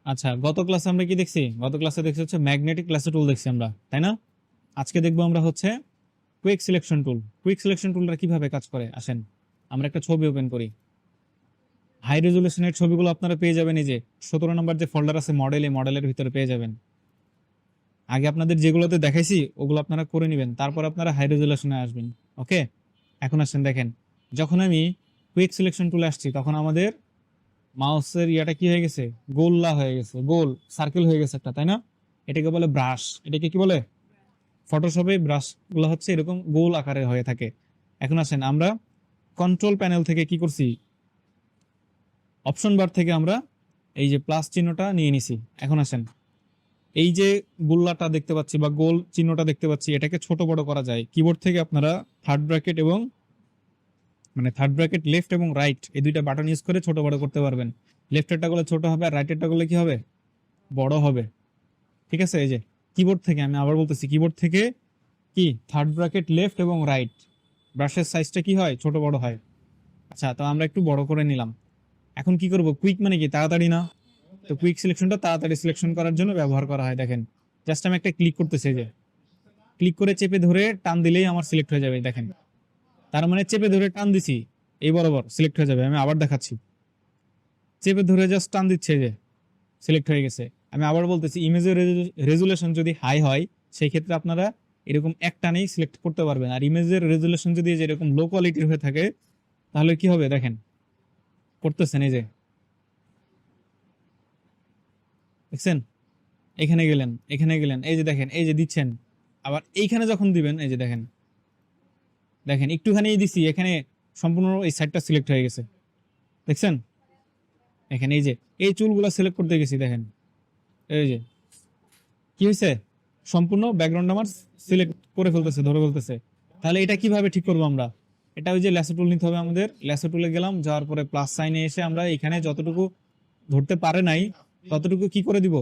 আচ্ছা, গত ক্লাসে আমরা কি দেখছি? গত ক্লাসে দেখছি হচ্ছে ম্যাগনেটিক ল্যাসো টুল দেখছি আমরা, তাই না? আজকে দেখবো আমরা হচ্ছে quick selection tool. Quick selection টুলটা কিভাবে কাজ করে আসেন আমরা একটা ছবি ওপেন করি। হাই রেজুলেশনের ছবিগুলো আপনারা পেয়ে যাবেন এই যে 17 নম্বর যে ফোল্ডার আছে মডেল, এই মডেলের ভিতরে পেয়ে যাবেন। আগে আপনাদের যেগুলোতে দেখাইছি ওগুলো আপনারা করে নেবেন, তারপর আপনারা হাই রেজুলেশনে আসবেন। ওকে, এখন আসেন দেখেন, যখন আমি কুইক সিলেকশন টুলে আসছি তখন আমাদের মাউসের ইয়াটা কি হয়ে গেছে, গোল্লা হয়ে গেছে, গোল সার্কেল হয়ে গেছে একটা, তাই না? এটাকে বলে ব্রাশ। এটাকে কি বলে? ফটোশপে ব্রাশ গুলো হচ্ছে এরকম গোল আকারে হয়ে থাকে। এখন আসেন আমরা কন্ট্রোল প্যানেল থেকে কি করছি, অপশন বার থেকে আমরা এই যে প্লাস চিহ্নটা নিয়ে নিছি। এখন আসেন এই যে গোল্লাটা দেখতে পাচ্ছি বা গোল চিহ্নটা দেখতে পাচ্ছি, এটাকে ছোট বড় করা যায় কিবোর্ড থেকে। আপনারা থার্ড ব্র্যাকেট এবং থার্ড ব্র্যাকেট লেফট এবং রাইট এই দুইটা বাটন ইউজ করে ছোট বড় করতে পারবেন। লেফটেরটা করলে ছোট হবে আর রাইটেরটা করলে কি হবে, বড় হবে। ঠিক আছে, এই যে কিবোর্ড থেকে, আমি আবার বলতেছি, কিবোর্ড থেকে কি থার্ড ব্র্যাকেট লেফট এবং রাইট, ব্রাশের সাইজটা কি হয়, ছোট বড় হয়। আচ্ছা, তো আমরা একটু বড় করে নিলাম। এখন কি করব, কুইক মানে কি তাড়াতাড়ি না? তো কুইক সিলেকশনটা তাড়াতাড়ি সিলেকশন করার জন্য ব্যবহার করা হয়। দেখেন, জাস্ট আমি একটা ক্লিক করতেছি, যে ক্লিক করে চেপে ধরে টান দিলেই আমার সিলেক্ট হয়ে যাবে। দেখেন, তার মানে চেপে ধরে টান দিছি এই বরাবর সিলেক্ট হয়ে যাবে। আমি আবার দেখাচ্ছি, চেপে ধরে জাস্ট টান দিচ্ছে, যে সিলেক্ট হয়ে গেছে। আমি আবার বলতেছি, ইমেজের রেজুলেশন যদি হাই হয় সেই ক্ষেত্রে আপনারা এরকম এক টানেই সিলেক্ট করতে পারবেন। আর ইমেজের রেজুলেশন যদি যেরকম লো কোয়ালিটির হয়ে থাকে তাহলে কি হবে, দেখেন করতেছেন, এই যে দেখছেন, এখানে গেলেন, এখানে গেলেন, এই যে দেখেন, এই যে দিচ্ছেন, আবার এইখানে যখন দিবেন এই যে দেখেন, দেখেন একটুখানি দিছি, এখানে সম্পূর্ণ এই সাইডটা সিলেক্ট হয়ে গেছে। দেখছেন, এখানে এই যে এই চুলগুলো সিলেক্ট করতে গেছি, দেখেন এই যে কি হয়েছে, সম্পূর্ণ ব্যাকগ্রাউন্ড আমার সিলেক্ট করে ফেলতেছে, ধরে ফেলতেছে। তাহলে এটা কিভাবে ঠিক করবো আমরা? এটা ওই যে ল্যাসো টুল নিতে হবে আমাদের। ল্যাসো টুলে গেলাম, যাওয়ার পরে প্লাস সাইনে এসে আমরা এখানে যতটুকু ধরতে পারে নাই ততটুকু কি করে দিব,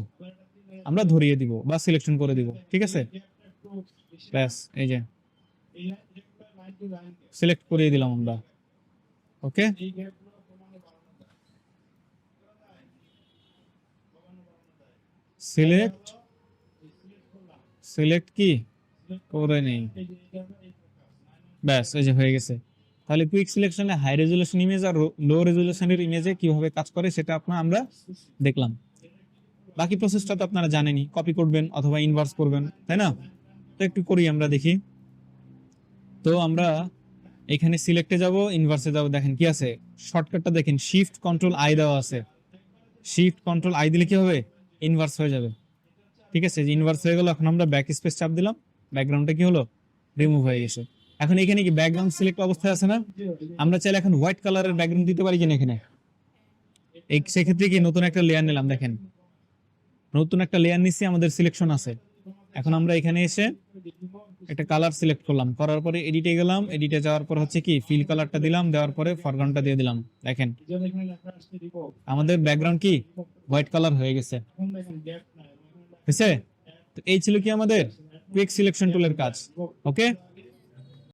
আমরা ধরিয়ে দিব বা সিলেকশন করে দিব। ঠিক আছে, ব্যাস এই যে সিলেক্ট করিয়ে দিলাম আমরা। ওকে, সিলেক্ট, সিলেক্ট কি করে নেই, ব্যাস এই যে হয়ে গেছে। তাহলে কুইক সিলেকশনে হাই রেজুলেশন ইমেজ আর লো রেজুলেশনের ইমেজে কিভাবে কাজ করে সেটা আমরা দেখলাম। বাকি প্রসেসটা তো আপনারা জানেনই, কপি করবেন অথবা ইনভার্স করবেন, তাই না? তো একটু করি আমরা দেখি। তো আমরা এখানে সিলেক্টে যাব, ইনভার্সে যাব, দেখেন কি আছে, শর্টকাটটা দেখেন, শিফট কন্ট্রোল আই দেওয়া আছে। শিফট কন্ট্রোল আই দিলে কি হবে, ইনভার্স হয়ে যাবে। ঠিক আছে, যে ইনভার্স হয়ে গেল। এখন আমরা ব্যাক স্পেস চাপ দিলাম, ব্যাকগ্রাউন্ডটা কি হলো, রিমুভ হয়ে গেছে। এখন এখানে কি ব্যাকগ্রাউন্ড সিলেক্ট অবস্থায় আছে না? আমরা চাইলে এখন হোয়াইট কালারের ব্যাকগ্রাউন্ড দিতে পারি কিনা এখানে। এই সেক্ষেত্রে কি নতুন একটা লেয়ার নিলাম, দেখেন নতুন একটা লেয়ার নিচ্ছি, আমাদের সিলেকশন আছে। এখন আমরা এখানে এসে একটা কালার সিলেক্ট করলাম, করার পরে এডিটে গেলাম, এডিটে যাওয়ার পর হচ্ছে কি ফিল কালারটা দিলাম, দেওয়ার পরে ফরগ্রাউন্ডটা দিয়ে দিলাম। দেখেন আমাদের ব্যাকগ্রাউন্ড কি হোয়াইট কালার হয়ে গেছে। বুঝছে? তো এই ছিল কি আমাদের কুইক সিলেকশন টুলের কাজ। ওকে।